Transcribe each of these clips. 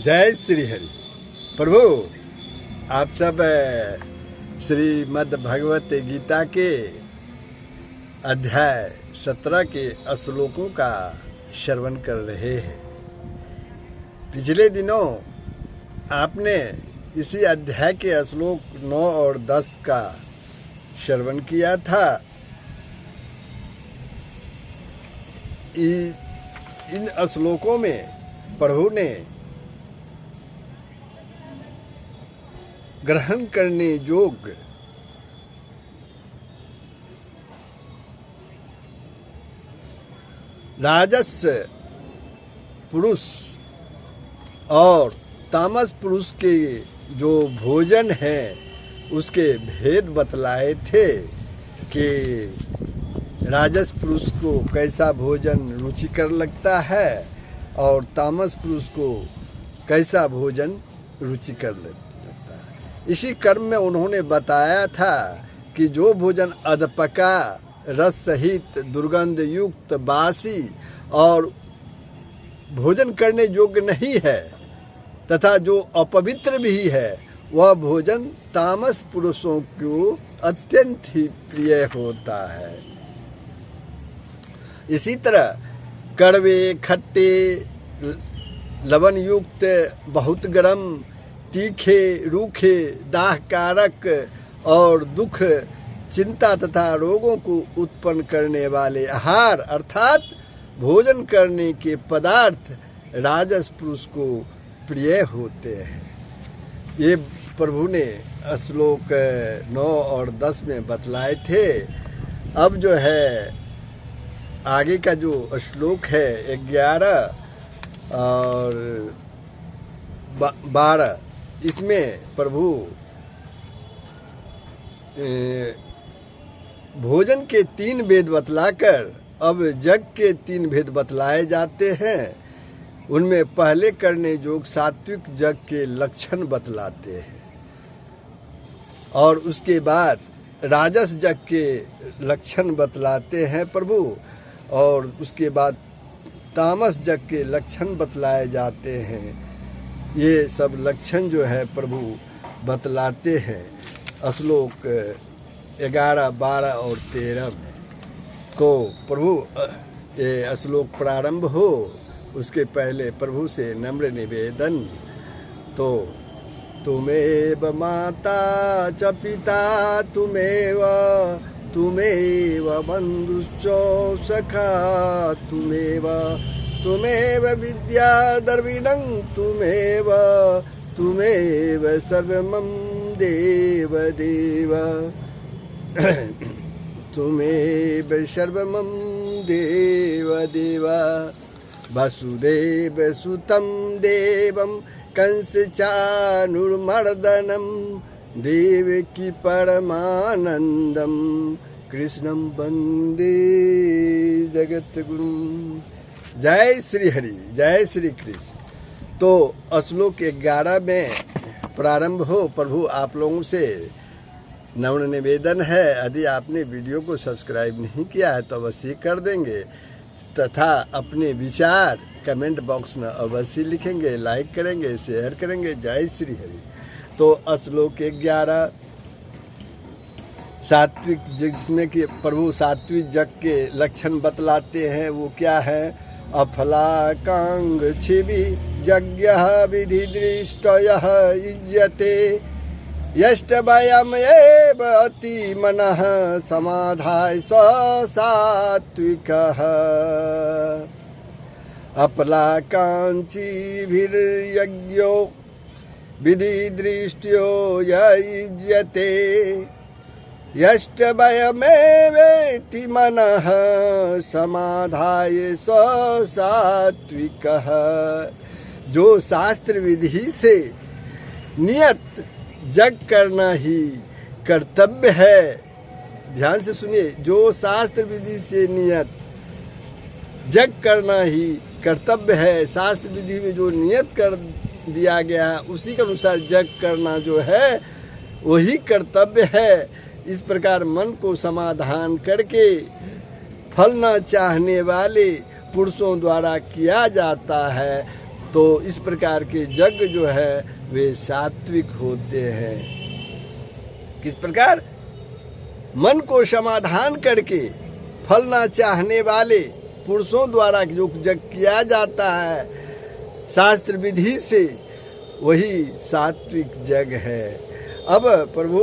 जय श्री हरि। प्रभु आप सब श्रीमद् भगवत गीता के अध्याय 17 के श्लोकों का श्रवण कर रहे हैं। पिछले दिनों आपने इसी अध्याय के श्लोक 9 और 10 का श्रवण किया था। इन श्लोकों में प्रभु ने ग्रहण करने योग्य राजस पुरुष और तामस पुरुष के जो भोजन है उसके भेद बतलाए थे कि राजस पुरुष को कैसा भोजन रुचिकर लगता है और तामस पुरुष को कैसा भोजन रुचिकर लगता है। इसी क्रम में उन्होंने बताया था कि जो भोजन अधपका, रस सहित, दुर्गंध युक्त, बासी और भोजन करने योग्य नहीं है तथा जो अपवित्र भी है वह भोजन तामस पुरुषों को अत्यंत ही प्रिय होता है। इसी तरह कड़वे, खट्टे, लवण युक्त, बहुत गर्म, तीखे, रूखे, दाहकारक और दुख, चिंता तथा रोगों को उत्पन्न करने वाले आहार अर्थात भोजन करने के पदार्थ राजस पुरुष को प्रिय होते हैं। ये प्रभु ने श्लोक 9 और 10 में बतलाए थे। अब जो है आगे का जो श्लोक है 11 और 12, इसमें प्रभु भोजन के 3 भेद बतलाकर अब जग के 3 भेद बतलाए जाते हैं। उनमें पहले करने योग्य सात्विक जग के लक्षण बतलाते हैं और उसके बाद राजस जग के लक्षण बतलाते हैं प्रभु, और उसके बाद तामस जग के लक्षण बतलाए जाते हैं। ये सब लक्षण जो है प्रभु बतलाते हैं श्लोक 11, 12 और 13 में। तो प्रभु ये श्लोक प्रारंभ हो उसके पहले प्रभु से नम्र निवेदन। तो तुमेव माता च पिता तुमेव बंधुश्च सखा तुमेव विद्या द्रविणं तुमेव सर्वमं देव देव तुमेव सर्वमं देव देव वसुदेव सुतं देवं कंस चाणूरमर्दनं देवकी परमानंदं कृष्णं वंदे जगद्गुरुं। जय श्री हरि, जय श्री कृष्ण। तो श्लोक 11 में प्रारंभ हो। प्रभु आप लोगों से नम्र निवेदन है, यदि आपने वीडियो को सब्सक्राइब नहीं किया है तो अवश्य कर देंगे तथा अपने विचार कमेंट बॉक्स में अवश्य लिखेंगे, लाइक करेंगे, शेयर करेंगे। जय श्री हरि। तो श्लोक 11 सात्विक, जिसमें कि प्रभु सात्विक जग के लक्षण बतलाते हैं। वो क्या है? अफलाकांक्षिभि यज्ञः विधिदृष्टयः युज्यते यष्टभयमेव अति मनः समाधाय स सात्विकः। अफलाकांक्षिभिर्यज्ञो विधिदृष्टयो युज्यते यष्टभयमेवेति मनः समाधाय स सात्विकः। जो शास्त्र विधि से नियत जग करना ही कर्तव्य है। ध्यान से सुनिए, जो शास्त्र विधि से नियत जग करना ही कर्तव्य है। शास्त्र विधि में जो नियत कर दिया गया उसी के अनुसार जग करना जो है वही कर्तव्य है। इस प्रकार मन को समाधान करके फल न चाहने वाले पुरुषों द्वारा किया जाता है। तो इस प्रकार के यज्ञ जो है वे सात्विक होते हैं। किस प्रकार? मन को समाधान करके फल ना चाहने वाले पुरुषों द्वारा जो यज्ञ किया जाता है शास्त्र विधि से, वही सात्विक यज्ञ है। अब प्रभु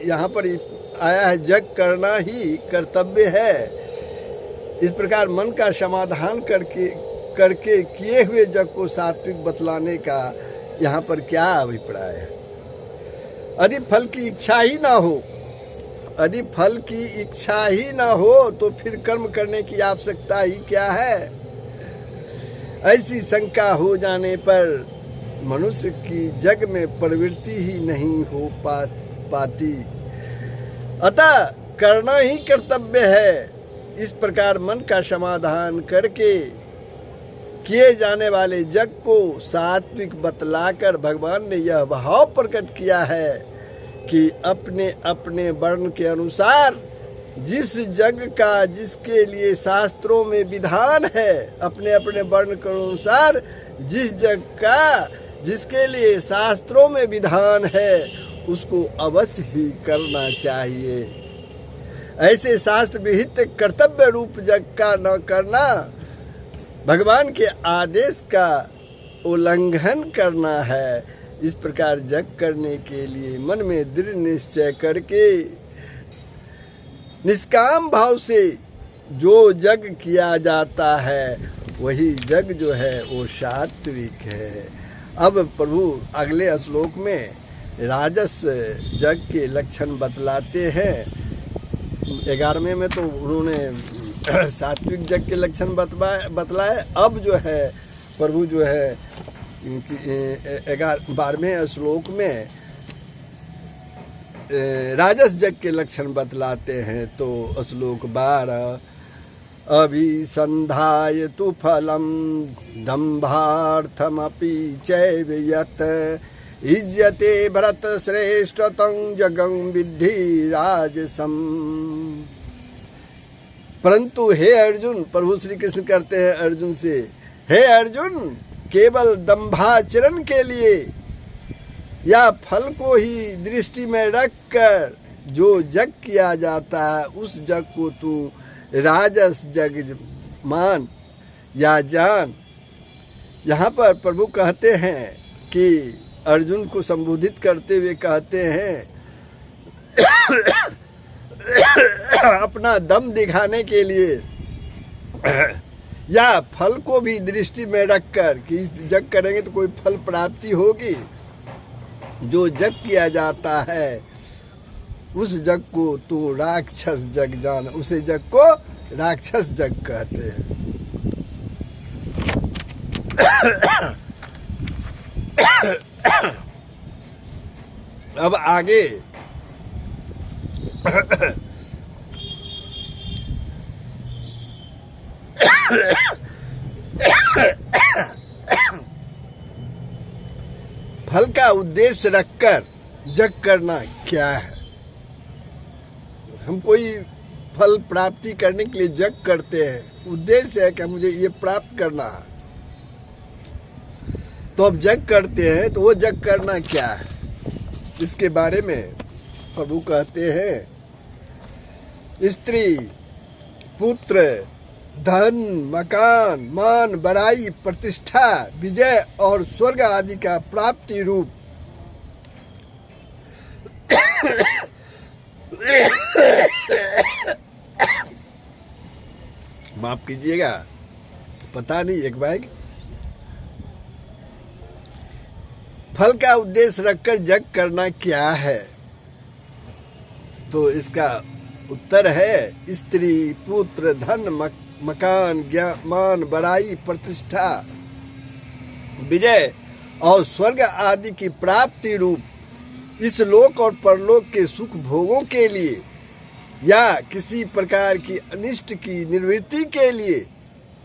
यहाँ पर आया है यज्ञ करना ही कर्तव्य है। इस प्रकार मन का समाधान करके किए हुए यज्ञ को सात्विक बतलाने का यहाँ पर क्या अभिप्राय है? यदि फल की इच्छा ही ना हो, यदि फल की इच्छा ही ना हो तो फिर कर्म करने की आवश्यकता ही क्या है? ऐसी शंका हो जाने पर मनुष्य की जग में प्रवृत्ति ही नहीं हो पाती। अतः करना ही कर्तव्य है। इस प्रकार मन का समाधान करके किए जाने वाले यज्ञ को सात्विक बतलाकर भगवान ने यह भाव प्रकट किया है कि अपने अपने वर्ण के अनुसार जिस यज्ञ का जिसके लिए शास्त्रों में विधान है, अपने अपने वर्ण के अनुसार जिस यज्ञ का जिसके लिए शास्त्रों में विधान है उसको अवश्य ही करना चाहिए। ऐसे शास्त्र विहित कर्तव्य रूप यज्ञ का न करना भगवान के आदेश का उल्लंघन करना है। इस प्रकार यज्ञ करने के लिए मन में दृढ़ निश्चय करके निष्काम भाव से जो यज्ञ किया जाता है वही यज्ञ जो है वो सात्विक है। अब प्रभु अगले श्लोक में राजस यज्ञ के लक्षण बतलाते हैं। 11वें में तो उन्होंने सात्विक यज्ञ के लक्षण बतलाए। अब जो है प्रभु जो है 12वें श्लोक में राजस यज्ञ के लक्षण बतलाते हैं। तो श्लोक 12, अभिसंधाय तु फलम दंभार्थमपि चैव यत् इज्यते भरत श्रेष्ठ तं यज्ञं विद्धि राजसम। परंतु हे अर्जुन, प्रभु श्री कृष्ण कहते हैं अर्जुन से, हे अर्जुन, केवल दंभाचरण के लिए या फल को ही दृष्टि में रखकर जो यज्ञ किया जाता है उस यज्ञ को तू राजस यज्ञ मान या जान। यहाँ पर प्रभु कहते हैं कि अर्जुन को संबोधित करते हुए कहते हैं अपना दम दिखाने के लिए या फल को भी दृष्टि में रखकर कि यज्ञ करेंगे तो कोई फल प्राप्ति होगी। जो यज्ञ किया जाता है उस यज्ञ को तू राक्षस यज्ञ जान। उसे यज्ञ को राक्षस यज्ञ कहते हैं। अब आगे फल का उद्देश्य रखकर यज्ञ करना क्या है? हम कोई फल प्राप्ति करने के लिए यज्ञ करते हैं, उद्देश्य है कि मुझे ये प्राप्त करना है, तो अब यज्ञ करते हैं तो वो यज्ञ करना क्या है इसके बारे में प्रभु कहते हैं, स्त्री पुत्र धन मकान मान बड़ाई प्रतिष्ठा विजय और स्वर्ग आदि का प्राप्ति रूप माफ कीजिएगा, पता नहीं एक बार फल का उद्देश्य रखकर यज्ञ करना क्या है। तो इसका उत्तर है स्त्री पुत्र धन मकान मान बड़ाई प्रतिष्ठा विजय और स्वर्ग आदि की प्राप्ति रूप इस लोक और परलोक के सुख भोगों के लिए या किसी प्रकार की अनिष्ट की निवृत्ति के लिए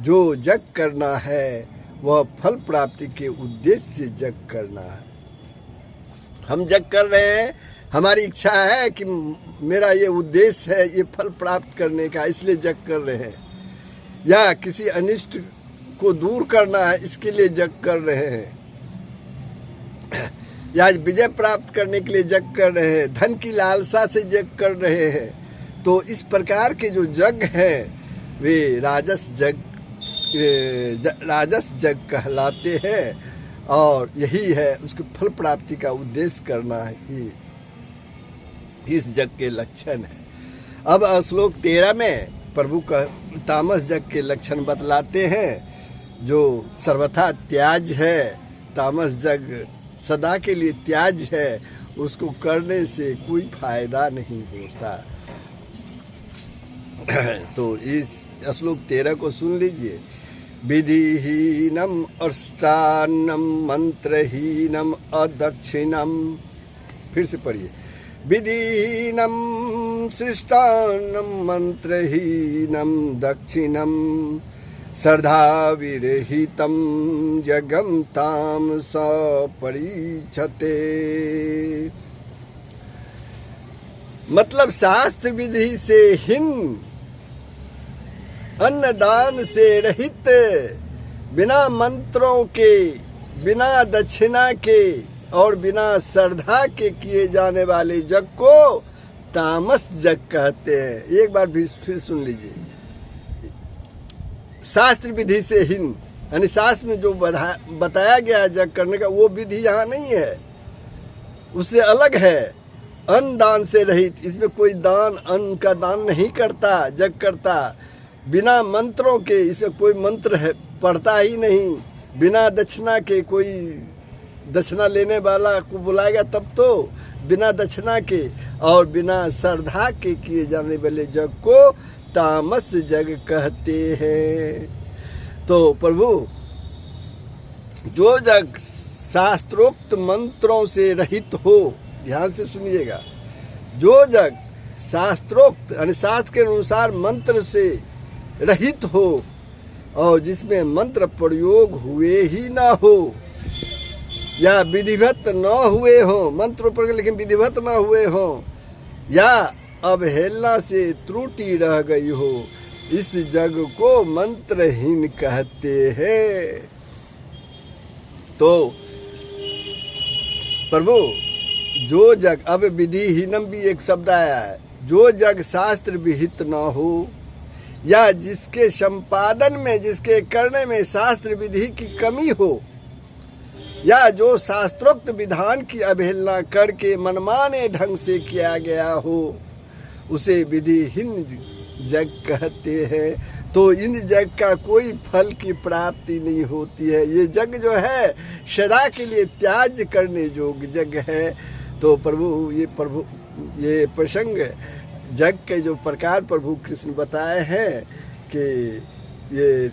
जो यज्ञ करना है वह फल प्राप्ति के उद्देश्य से यज्ञ करना है। हम यज्ञ कर रहे हैं, हमारी इच्छा है कि मेरा ये उद्देश्य है ये फल प्राप्त करने का, इसलिए यज्ञ कर रहे हैं। या किसी अनिष्ट को दूर करना है, इसके लिए यज्ञ कर रहे हैं, या विजय प्राप्त करने के लिए यज्ञ कर रहे हैं, धन की लालसा से यज्ञ कर रहे हैं। तो इस प्रकार के जो यज्ञ हैं वे राजस यज्ञ कहलाते हैं, और यही है उसके फल प्राप्ति का उद्देश्य करना ही इस यज्ञ के लक्षण है। अब श्लोक 13 में प्रभु का तामस यज्ञ के लक्षण बतलाते हैं, जो सर्वथा त्याज है। तामस यज्ञ सदा के लिए त्याज है, उसको करने से कोई फायदा नहीं होता। तो इस श्लोक 13 को सुन लीजिए। विधिहीनम अष्टान्नम मंत्रहीनम अदक्षिणम, फिर से पढ़िए। विधिहीनम सृष्टान्नम मंत्रहीनम दक्षिणम श्रद्धा विरहितम यज्ञं तामस परीक्षते। मतलब शास्त्र विधि से हीन, अन्नदान से रहित, बिना मंत्रों के, बिना दक्षिणा के और बिना श्रद्धा के किए जाने वाले यज्ञ को तामस यज्ञ कहते हैं। एक बार फिर सुन लीजिए। शास्त्र विधि से हीन, यानी शास्त्र में जो बताया गया है यज्ञ करने का, वो विधि यहाँ नहीं है, उससे अलग है। अन्न दान से रहित, इसमें कोई दान, अन्न का दान नहीं करता, यज्ञ करता। बिना मंत्रों के, इसमें कोई मंत्र है पढ़ता ही नहीं। बिना दक्षिणा के, कोई दक्षिणा लेने वाला को बुलाएगा तब तो, बिना दक्षिणा के और बिना श्रद्धा के किए जाने वाले यज्ञ को तामस यज्ञ कहते हैं। तो प्रभु जो यज्ञ शास्त्रोक्त मंत्रों से रहित हो, ध्यान से सुनिएगा, जो यज्ञ शास्त्रोक्त यानी शास्त्र के अनुसार मंत्र से रहित हो और जिसमें मंत्र प्रयोग हुए ही ना हो, या विधिवत न हुए हो, मंत्र प्रयोग लेकिन विधिवत न हुए हो, या अवहेलना से त्रुटि रह गई हो, इस यज्ञ को मंत्रहीन कहते हैं। तो प्रभु जो यज्ञ, अब विधिहीनम भी एक शब्द आया है, जो यज्ञ शास्त्र विहित न हो, या जिसके संपादन में, जिसके करने में शास्त्र विधि की कमी हो, या जो शास्त्रोक्त विधान की अवहेलना करके मनमाने ढंग से किया गया हो, उसे विधिहीन यज्ञ कहते हैं। तो इन यज्ञ का कोई फल की प्राप्ति नहीं होती है। ये यज्ञ जो है सदा के लिए त्याज करने योग्य यज्ञ है। तो ये प्रसंग यज्ञ के जो प्रकार प्रभु कृष्ण बताए हैं कि ये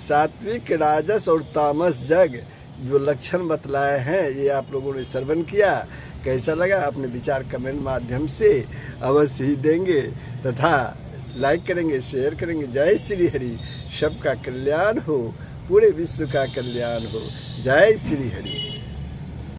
सात्विक, राजस और तामस यज्ञ जो लक्षण बतलाए हैं, ये आप लोगों ने श्रवण किया। कैसा लगा अपने विचार कमेंट माध्यम से अवश्य ही देंगे तथा लाइक करेंगे, शेयर करेंगे। जय श्री हरि, सबका कल्याण हो, पूरे विश्व का कल्याण हो। जय श्री हरि।